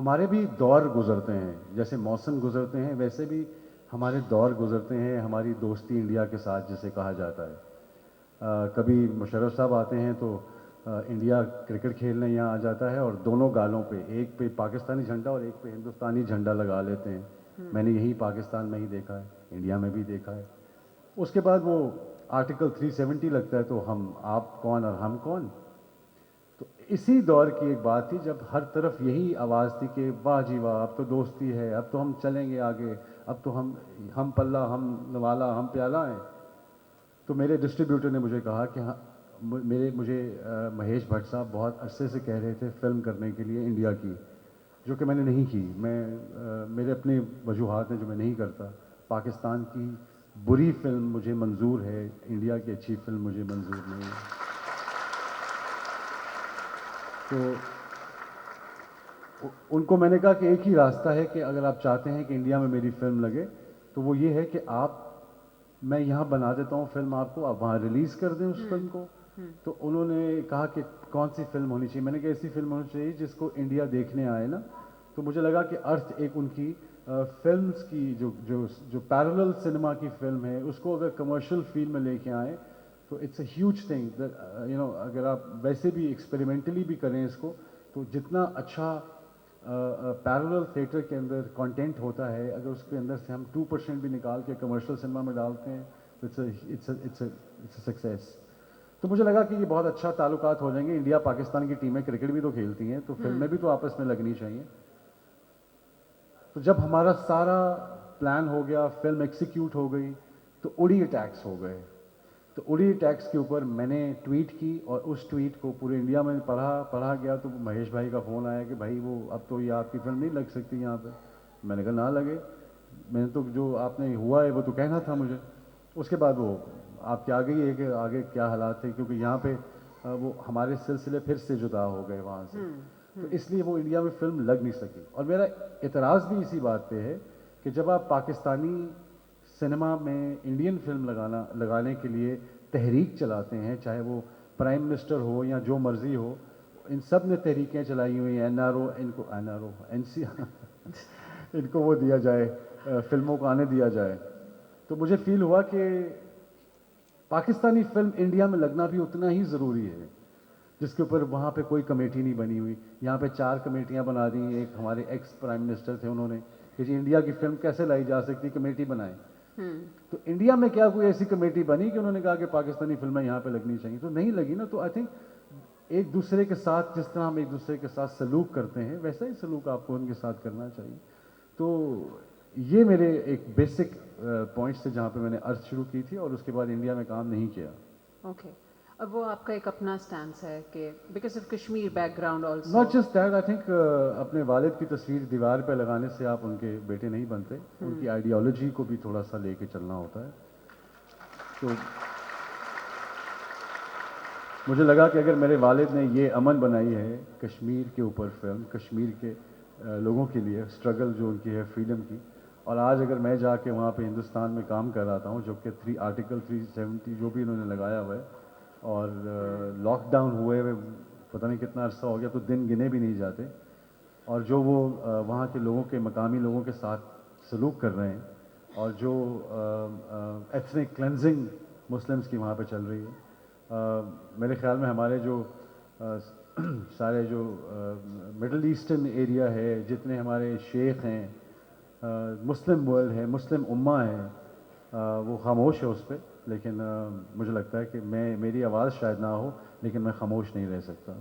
हमारे भी दौर गुजरते हैं, जैसे मौसम गुजरते हैं वैसे भी हमारे दौर गुजरते हैं। हमारी दोस्ती इंडिया के साथ जिसे कहा जाता है, कभी मुशर्रफ साहब आते हैं तो इंडिया क्रिकेट खेलने यहाँ आ जाता है और दोनों गालों पे, एक पे पाकिस्तानी झंडा और एक पे हिंदुस्तानी झंडा लगा लेते हैं। मैंने यही पाकिस्तान में ही देखा है, इंडिया में भी देखा है। उसके बाद वो आर्टिकल 370 लगता है, तो हम आप कौन और हम कौन। तो इसी दौर की एक बात थी जब हर तरफ यही आवाज़ थी कि वाह जी वाह, अब तो दोस्ती है, अब तो हम चलेंगे आगे, अब तो हम पल्ला, हम नवाला, हम प्याला हैं। तो मेरे डिस्ट्रीब्यूटर ने मुझे कहा कि हाँ, मुझे महेश भट्ट साहब बहुत अरसे से कह रहे थे फिल्म करने के लिए इंडिया की, जो कि मैंने नहीं की। मेरे अपने वजूहात हैं जो मैं नहीं करता। पाकिस्तान की बुरी फिल्म मुझे मंजूर है, इंडिया की अच्छी फिल्म मुझे मंजूर नहीं है। तो उनको मैंने कहा कि एक ही रास्ता है कि अगर आप चाहते हैं कि इंडिया में मेरी फिल्म लगे, तो वो ये है कि मैं यहाँ बना देता हूँ फिल्म आपको, आप वहाँ रिलीज़ कर दें उस फिल्म को। तो उन्होंने कहा कि कौन सी फिल्म होनी चाहिए। मैंने कहा ऐसी फिल्म होनी चाहिए जिसको इंडिया देखने आए ना। तो मुझे लगा कि अर्थ एक उनकी फिल्म्स की जो जो जो पैरेलल सिनेमा की फिल्म है, उसको अगर कमर्शियल फील्ड में लेके आए तो इट्स अ ह्यूज थिंग। अगर आप वैसे भी एक्सपेरिमेंटली भी करें इसको, तो जितना अच्छा पैरेलल थिएटर के अंदर कंटेंट होता है, अगर उसके अंदर से हम 2% भी निकाल के कमर्शियल सिनेमा में डालते हैं तो इट्स सक्सेस। तो मुझे लगा कि ये बहुत अच्छा ताल्लुकात हो जाएंगे। इंडिया पाकिस्तान की टीमें क्रिकेट भी तो खेलती हैं, तो फिल्में भी तो आपस में लगनी चाहिए। तो जब हमारा सारा प्लान हो गया, फिल्म एग्जीक्यूट हो गई, तो उड़ी अटैक्स हो गए। तो उड़ी अटैक्स के ऊपर मैंने ट्वीट की और उस ट्वीट को पूरे इंडिया में पढ़ा गया। तो महेश भाई का फ़ोन आया कि भाई वो अब तो ये आपकी फिल्म नहीं लग सकती यहाँ पे। मैंने कहा ना लगे, मैंने तो जो आपने हुआ है वो तो कहना था मुझे। उसके बाद वो आपके आगे ही है कि आगे क्या हालात थे, क्योंकि यहाँ पे वो हमारे सिलसिले फिर से जुदा हो गए वहाँ से। तो इसलिए वो इंडिया में फिल्म लग नहीं सकी। और मेरा एतराज़ भी इसी बात पे है कि जब आप पाकिस्तानी सिनेमा में इंडियन फिल्म लगाने के लिए तहरीक चलाते हैं, चाहे वो प्राइम मिनिस्टर हो या जो मर्जी हो, इन सब ने तहरीकें चलाई हुई हैं। एनआरओ एनसी इनको वो दिया जाए, फिल्मों को आने दिया जाए। तो मुझे फील हुआ कि पाकिस्तानी फिल्म इंडिया में लगना भी उतना ही ज़रूरी है, जिसके ऊपर वहाँ पे कोई कमेटी नहीं बनी हुई। यहाँ पे 4 कमेटियाँ बना दी। एक हमारे एक्स प्राइम मिनिस्टर थे, उन्होंने कि जी इंडिया की फिल्म कैसे लाई जा सकती, कमेटी बनाए। तो इंडिया में क्या कोई ऐसी कमेटी बनी कि उन्होंने कहा कि पाकिस्तानी फिल्में यहाँ पे लगनी चाहिए? तो नहीं लगी ना। तो आई थिंक एक दूसरे के साथ, जिस तरह हम एक दूसरे के साथ सलूक करते हैं, वैसा ही सलूक आपको उनके साथ करना चाहिए। तो ये मेरे एक बेसिक पॉइंट्स थे जहाँ पे मैंने अर्थ शुरू की थी और उसके बाद इंडिया में काम नहीं किया। ओके। और वो आपका एक अपना स्टैंस है कि because of Kashmir background also. Not just that, I think अपने वालिद की तस्वीर दीवार पे लगाने से आप उनके बेटे नहीं बनते। उनकी आइडियोलॉजी को भी थोड़ा सा लेके चलना होता है। तो मुझे लगा कि अगर मेरे वालिद ने ये अमन बनाई है कश्मीर के ऊपर फिल्म, कश्मीर के लोगों के लिए स्ट्रगल जो उनकी है फ्रीडम की, और आज अगर मैं जाके वहाँ पे हिंदुस्तान में काम कर रहा हूँ, जो कि आर्टिकल 370 जो भी इन्होंने लगाया हुआ है, और लॉकडाउन हुए हुए पता नहीं कितना अरसा हो गया, तो दिन गिने भी नहीं जाते। और जो वो वहाँ के लोगों के, मकामी लोगों के साथ सलूक कर रहे हैं, और जो एथनिक क्लेंजिंग मुस्लिम्स की वहाँ पे चल रही है, मेरे ख्याल में हमारे जो सारे जो मिडल ईस्टर्न एरिया है, जितने हमारे शेख हैं, मुस्लिम वर्ल्ड है, मुस्लिम उम्मा है, वो खामोश है उस पर। लेकिन मुझे लगता है कि मेरी आवाज़ शायद ना हो, लेकिन मैं खामोश नहीं रह सकता।